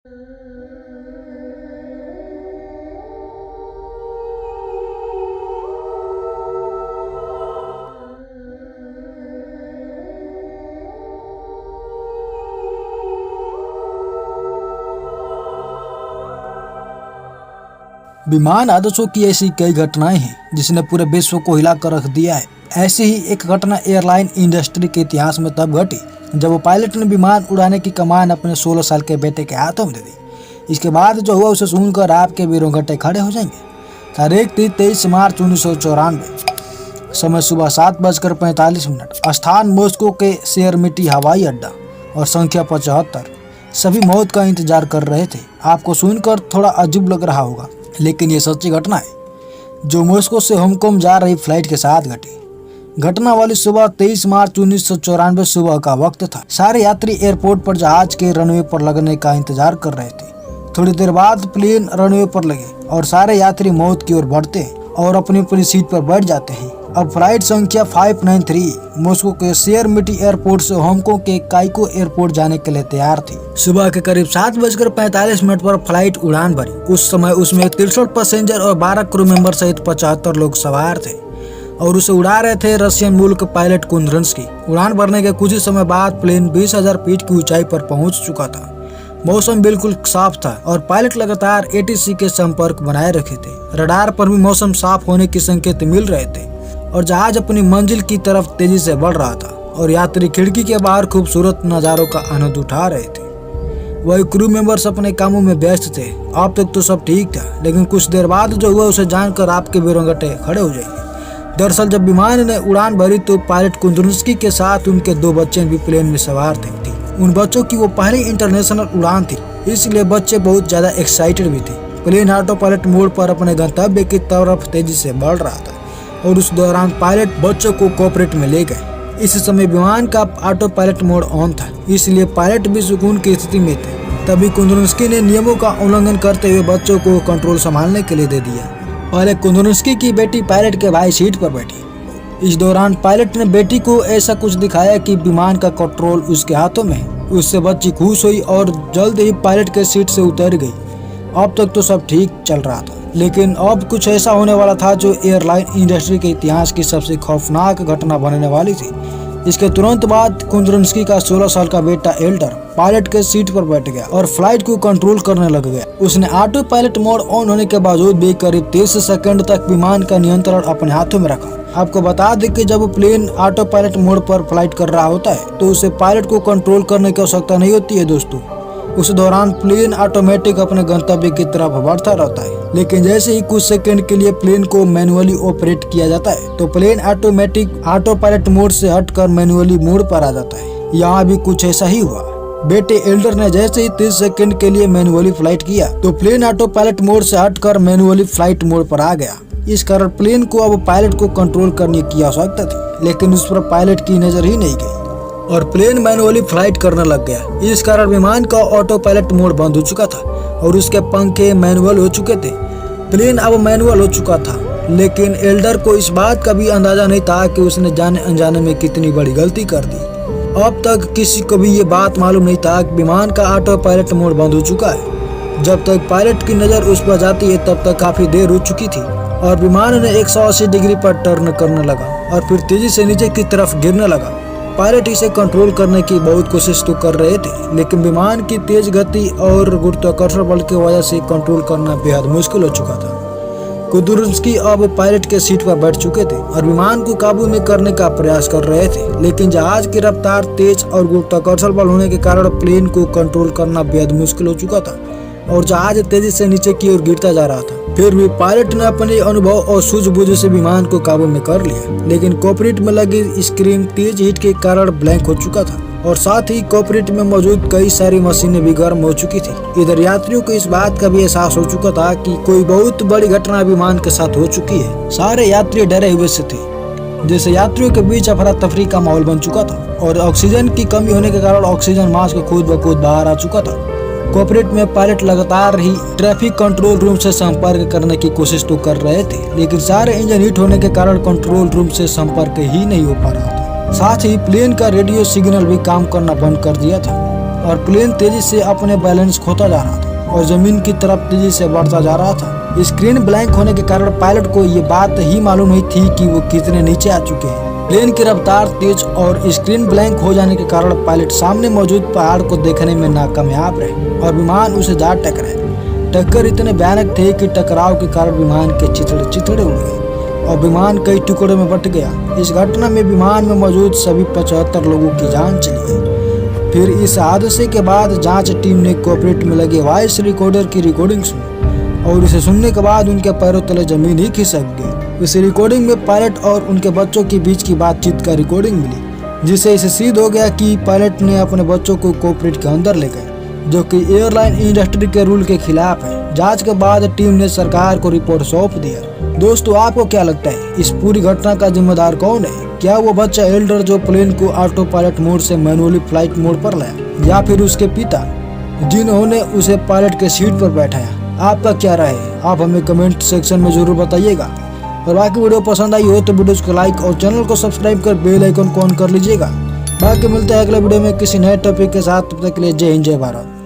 विमान हादसों की ऐसी कई घटनाएं हैं जिसने पूरे विश्व को हिलाकर रख दिया है। ऐसी ही एक घटना एयरलाइन इंडस्ट्री के इतिहास में तब घटी जब वो पायलट ने विमान उड़ाने की कमान अपने 16 साल के बेटे के हाथों में दे दी। इसके बाद जो हुआ उसे सुनकर आपके भी रोंगटे खड़े हो जाएंगे। तारीख थी 23 मार्च 1994, समय सुबह 7:45, स्थान मॉस्को के शेरमिटी हवाई अड्डा और संख्या 75। सभी मौत का इंतजार कर रहे थे। आपको सुनकर थोड़ा अजीब लग रहा होगा, लेकिन ये सच्ची घटना है जो मॉस्को से हांगकांग जा रही फ्लाइट के साथ घटी। घटना वाली सुबह 23 मार्च 1994 सुबह का वक्त था। सारे यात्री एयरपोर्ट पर जहाज के रनवे पर लगने का इंतजार कर रहे थे। थोड़ी देर बाद प्लेन रनवे पर लगे और सारे यात्री मौत की ओर बढ़ते हैं और अपनी अपनी सीट पर बैठ जाते हैं। अब फ्लाइट संख्या 593 मॉस्को के शेरमिटी एयरपोर्ट से हांगकांग के काइको एयरपोर्ट जाने के लिए तैयार थी। सुबह के करीब 7:45 पर फ्लाइट उड़ान भरी। उस समय उसमें 63 पैसेंजर और 12 क्रू मेंबर सहित 75 लोग सवार थे और उसे उड़ा रहे थे रशियन मूल के पायलट कुंद्रंस्की। उड़ान भरने के कुछ ही समय बाद प्लेन 20,000 फीट की ऊंचाई पर पहुंच चुका था। मौसम बिल्कुल साफ था और पायलट लगातार ATC के संपर्क बनाए रखे थे। रडार पर भी मौसम साफ होने के संकेत मिल रहे थे और जहाज अपनी मंजिल की तरफ तेजी से बढ़ रहा था और यात्री खिड़की के बाहर खूबसूरत नज़ारों का आनंद उठा रहे थे। वही क्रू मेंबर्स अपने कामों में व्यस्त थे। अब तक तो सब ठीक था, लेकिन कुछ देर बाद जो हुआ उसे जानकर आपके भी रोंगटे खड़े हो जाएंगे। दरअसल जब विमान ने उड़ान भरी तो पायलट कुंद्रंस्की के साथ उनके 2 बच्चे भी प्लेन में सवार थे। उन बच्चों की वो पहली इंटरनेशनल उड़ान थी, इसलिए बच्चे बहुत ज्यादा एक्साइटेड भी थे। प्लेन ऑटो पायलट मोड पर अपने गंतव्य की तरफ तेजी से बढ़ रहा था और उस दौरान पायलट बच्चों को कॉकपिट में ले गए। इस समय विमान का ऑटो पायलट मोड ऑन था, इसलिए पायलट भी सुकून की स्थिति में थे। तभी कुंद्रंस्की ने नियमों का उल्लंघन करते हुए बच्चों को कंट्रोल संभालने के लिए दे दिया। पहले कुंद्रंस्की की बेटी पायलट के भाई सीट पर बैठी। इस दौरान पायलट ने बेटी को ऐसा कुछ दिखाया कि विमान का कंट्रोल उसके हाथों में है। उससे बच्ची खुश हुई और जल्द ही पायलट के सीट से उतर गई। अब तक तो सब ठीक चल रहा था, लेकिन अब कुछ ऐसा होने वाला था जो एयरलाइन इंडस्ट्री के इतिहास की सबसे खौफनाक घटना बनने वाली थी। इसके तुरंत बाद कुंद्रंस्की का 16 साल का बेटा एल्डर पायलट के सीट पर बैठ गया और फ्लाइट को कंट्रोल करने लग गया। उसने ऑटो पायलट मोड ऑन होने के बावजूद भी करीब 30 सेकंड तक विमान का नियंत्रण अपने हाथों में रखा। आपको बता दें कि जब प्लेन ऑटो पायलट मोड पर फ्लाइट कर रहा होता है तो उसे पायलट को कंट्रोल करने की आवश्यकता नहीं होती है दोस्तों। उस दौरान प्लेन ऑटोमेटिक अपने गंतव्य की तरफ बढ़ता रहता है, लेकिन जैसे ही कुछ सेकंड के लिए प्लेन को मैनुअली ऑपरेट किया जाता है तो plane automatic autopilot mode से हटकर मैनुअली मोड पर आ जाता है। यहाँ भी कुछ ऐसा ही हुआ। बेटे एल्डर ने जैसे ही 30 सेकंड के लिए मैनुअली फ्लाइट किया तो प्लेन ऑटो पायलट मोड से हटकर मैनुअली फ्लाइट मोड पर आ गया। इस कारण प्लेन को अब पायलट को कंट्रोल करने की आवश्यकता थी, लेकिन उस पर पायलट की नजर ही नहीं गई और प्लेन मैनुअली फ्लाइट करने लग गया। इस कारण विमान का ऑटो पायलट मोड बंद हो चुका था और उसके पंखे मैनुअल हो चुके थे। प्लेन अब मैनुअल हो चुका था, लेकिन एल्डर को इस बात का भी अंदाजा नहीं था कि उसने जाने अनजाने में कितनी बड़ी गलती कर दी। अब तक किसी को भी ये बात मालूम नहीं था कि विमान का ऑटो पायलट मोड बंद हो चुका है। जब तक पायलट की नज़र उस पर जाती है तब तक काफ़ी देर हो चुकी थी और विमान ने 180 डिग्री पर टर्न करने लगा और फिर तेजी से नीचे की तरफ गिरने लगा। पायलट इसे कंट्रोल करने की बहुत कोशिश तो कर रहे थे, लेकिन विमान की तेज गति और गुरुत्वाकर्षण बल की वजह से कंट्रोल करना बेहद मुश्किल हो चुका था। कुंद्रंस्की अब पायलट के सीट पर बैठ चुके थे और विमान को काबू में करने का प्रयास कर रहे थे, लेकिन जहाज की रफ्तार तेज और गुरुत्वाकर्षण बल होने के कारण प्लेन को कंट्रोल करना बेहद मुश्किल हो चुका था और जहाज तेजी से नीचे की ओर गिरता जा रहा था। फिर भी पायलट ने अपने अनुभव और सूझबूझ से विमान को काबू में कर लिया, लेकिन कॉकपिट में लगी स्क्रीन तेज हीट के कारण ब्लैंक हो चुका था और साथ ही कॉकपिट में मौजूद कई सारी मशीनें भी गर्म हो चुकी थी। इधर यात्रियों को इस बात का भी एहसास हो चुका था कि कोई बहुत बड़ी घटना विमान के साथ हो चुकी है। सारे यात्री डरे हुए से थे, जैसे यात्रियों के बीच अफरा तफरी का माहौल बन चुका था और ऑक्सीजन की कमी होने के कारण ऑक्सीजन मास्क खुद ब खुद बाहर आ चुका था। कॉकपिट में पायलट लगातार ही ट्रैफिक कंट्रोल रूम से संपर्क करने की कोशिश तो कर रहे थे, लेकिन सारे इंजन हीट होने के कारण कंट्रोल रूम से संपर्क ही नहीं हो पा रहा था। साथ ही प्लेन का रेडियो सिग्नल भी काम करना बंद कर दिया था और प्लेन तेजी से अपने बैलेंस खोता जा रहा था और जमीन की तरफ तेजी से बढ़ता जा रहा था। स्क्रीन ब्लैंक होने के कारण पायलट को ये बात ही मालूम नहीं थी कि वो कितने नीचे आ चुके हैं। प्लेन की रफ्तार तेज और स्क्रीन ब्लैंक हो जाने के कारण पायलट सामने मौजूद पहाड़ को देखने में नाकामयाब रहे और विमान उसे जा टकराए। टक्कर इतने भयानक थे कि टकराव के कारण विमान के चिथड़े उड़ गए और विमान कई टुकड़ों में बट गया। इस घटना में विमान में मौजूद सभी 75 लोगों की जान चली गई। फिर इस हादसे के बाद जांच टीम ने कॉकपिट में लगे वॉइस रिकॉर्डर की रिकॉर्डिंग सुनी और इसे सुनने के बाद उनके पैरों तले जमीन ही खिसक गई। इस रिकॉर्डिंग में पायलट और उनके बच्चों के बीच की बातचीत का रिकॉर्डिंग मिली, जिससे इसे सिद्ध हो गया कि पायलट ने अपने बच्चों को कॉकपिट के अंदर ले गए, जो कि एयरलाइन इंडस्ट्री के रूल के खिलाफ है। जांच के बाद टीम ने सरकार को रिपोर्ट सौंप दिया। दोस्तों, आपको क्या लगता है इस पूरी घटना का जिम्मेदार कौन है? क्या वो बच्चा एल्डर जो प्लेन को ऑटो पायलट मोड से मैनुअली फ्लाइट मोड पर लाया, या फिर उसके पिता जिन्होंने उसे पायलट के सीट पर बैठाया? आपका क्या राय है? आप हमें कमेंट सेक्शन में जरूर बताइएगा। और बाकी वीडियो पसंद आई हो तो वीडियो को लाइक और चैनल को सब्सक्राइब कर बेल आइकन को ऑन कर लीजिएगा। बाकी मिलते हैं अगले वीडियो में किसी नए टॉपिक के साथ। तब तक के लिए जय हिंद, जय भारत।